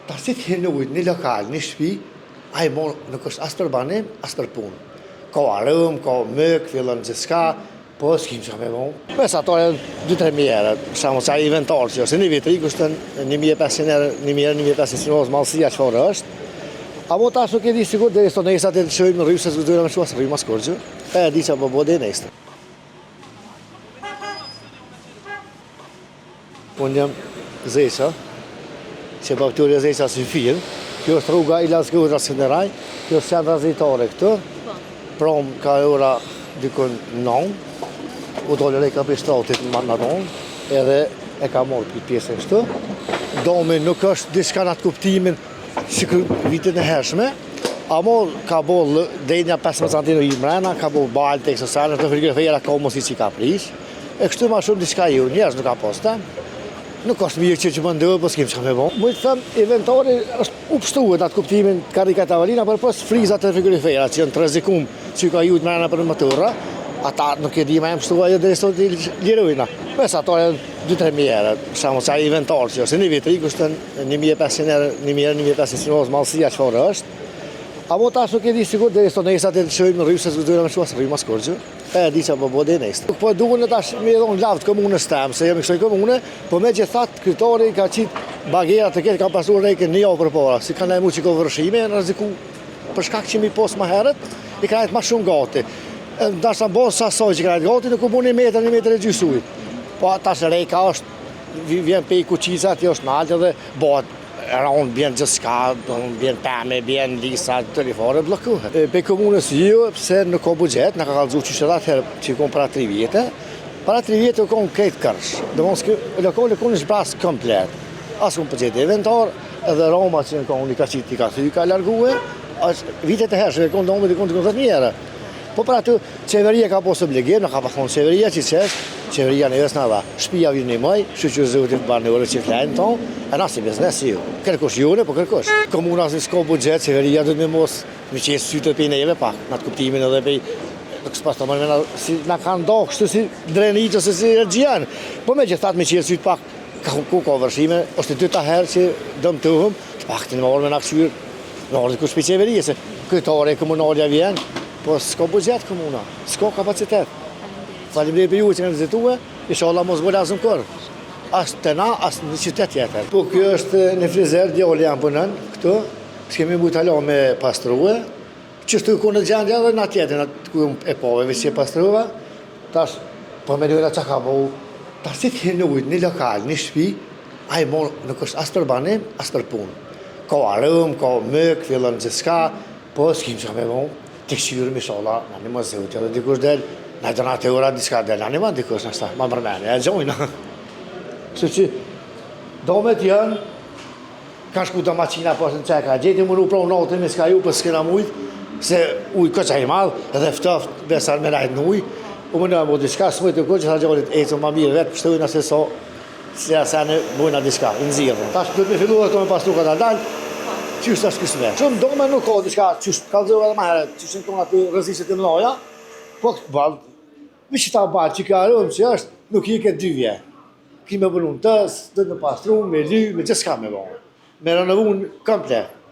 Ta si të hinë ujtë një lokal, një shtëpi, ai nuk është as për banim, as për punë. Ka arëm, ka mëk, fillon gjithçka, po s'kim çka me vonë. Mes ato janë 2-3 euro, shamo sa inventar që ose një vitri kushtën 1500 euro, 1500 euro mallësia çfarë është. Amo tash nuk e di sigurt deri sot nesër të shojmë në rrugë se do të më shuas rrugë mas korxhë. E di çfarë po bëj nesër. Unë jam Zesa, që bakteria Zesa si film. Kjo është rruga i Lazgëut Sënderaj, kjo është qendra zyrtare këtu. Prom ka ora dikon 9, u dole lejka për shtratit në donë, edhe e ka morë pjesën kështu. Domi nuk është diçka në atë kuptimin si vitin e hershme, amo ka bollë denja 15 cm i mrena, ka bollë balë të eksosanet, në frigorifera ka mos i që ka prish. E kështu ma shumë diçka ju, njerës nuk ka posta. Nuk është mirë që më ndëve, po s'kim që me bo. Mujtë thëmë, inventari është upshtuet atë kuptimin karikat avalina, për pës frizat e frigorifera që janë të rrezikum që ka jujtë mrena për motorra, ata nuk e di ma e mështua jo dhe sot i lirujna. Mes ato janë 2-3 euro, shamo sa inventar që ose një vitri kushtën 1500 euro, 1500 euro mallësia çfarë është. Amo tash nuk e di sigurt deri sot nesër të shojmë në rrugë se do të më shuas rrugë mas korxhë. E di çfarë po bëj nesër. Po duhen tash më dhon lavt komunës tam, se jam kësaj komune, po megjithatë kryetari ka qit bagera të ketë ka pasur rrekën një javë përpara, si kanë më çiko vërshime, janë rreziku për shkak që mi pos më herët, i kanë më shumë gati. Ndashta bos sa soi që kanë gati, nuk u bën 1 metër e gjysmë. Po tash rreka është vjen pe kuçiza, aty është naltë dhe bëhet rronë bjen gjithçka, bjen pemë, bjen lisa, telefone bllokohet. Pe komunës jo, pse nuk ka buxhet, na ka kallëzuar çështë atëherë që kom para 3 vjetë. Para 3 vjetë u kom këtë kërsh. Domosë lokali ku është bras komplet. As un buxhet inventar, edhe Roma që ka unë ka qiti ka thy ka largue, as vitet e hershme kon domë dikon 10 euro. Po për atë qeveria ka posë obligim, në ka pa thonë qeveria që qeveria në vesë në dha. Shpia vjen një maj, shqyqë zëvëtit barë në orë që flajnë tonë, e na si biznes ju. Kërkosh jone, po kërkosh. Komuna si s'ka buxhet, qeveria do të me mos me qesë sytë të pejnë neve pak, në atë kuptimin edhe pej, nuk s'pas të mërë si na kanë do kështu si drenit ose si regjian. Po me gjithat me qesë sytë pak, ku ka vërshime, është 2 herë që dëmë të hëm, të pak të në orë me në kësyrë, në orë të kush për qeverie, se kryetare komunalja vjen. Po s'ka buxhet komuna, s'ka kapacitet. Faleminderit për ju që kanë vizituar, inshallah mos bëj asnjë kër. As te na, as në qytet tjetër. Po kjo është në frizer, djali jam punon këtu. Kemi bujtalo me pastrua. Çështu ku në gjendje edhe në tjetër, ku e pove veç e pastrua. Tash po më duhet çka ka bëu. Tash si të hinë ujtë një lokal, një shtëpi, ai nuk është as për banim, as për punë. Ka arëm, ka mëk, fillon gjithçka, po s'kim çka me vonë. Të këshyrëm inshallah, në një mëzë të edhe dikush del, në donate ora diska del, në një ma dikush nështë, ma mërmeni, e gjojnë. Kështu që, domet janë, ka shku të maqina pas në qeka, gjeti më nuk pronë natën me s'ka ju, për s'kena mujtë, se ujë këqa i madhë, edhe ftoft, besar me rajtë në ujë, u më në më diska, së mëjtë të kërë që ta gjallit ecën ma mirë vetë, pështëvin asë so, se asane bujna diska, në zirën. Tash këtë me fillu dhe të me pas nuk ka dalë, qështë është kësme. Shumë dome nuk ka diçka, qështë kalëzove dhe maherë, qështë në tonë aty rëzisët e mënoja, po këtë balë, mi që ta balë që ka arëm që është, nuk i këtë 2 vjetë. Ki me bënu në tësë, dhe në pastru, me ly, me gjithë s'ka me bënu. Me rënëvun komplet.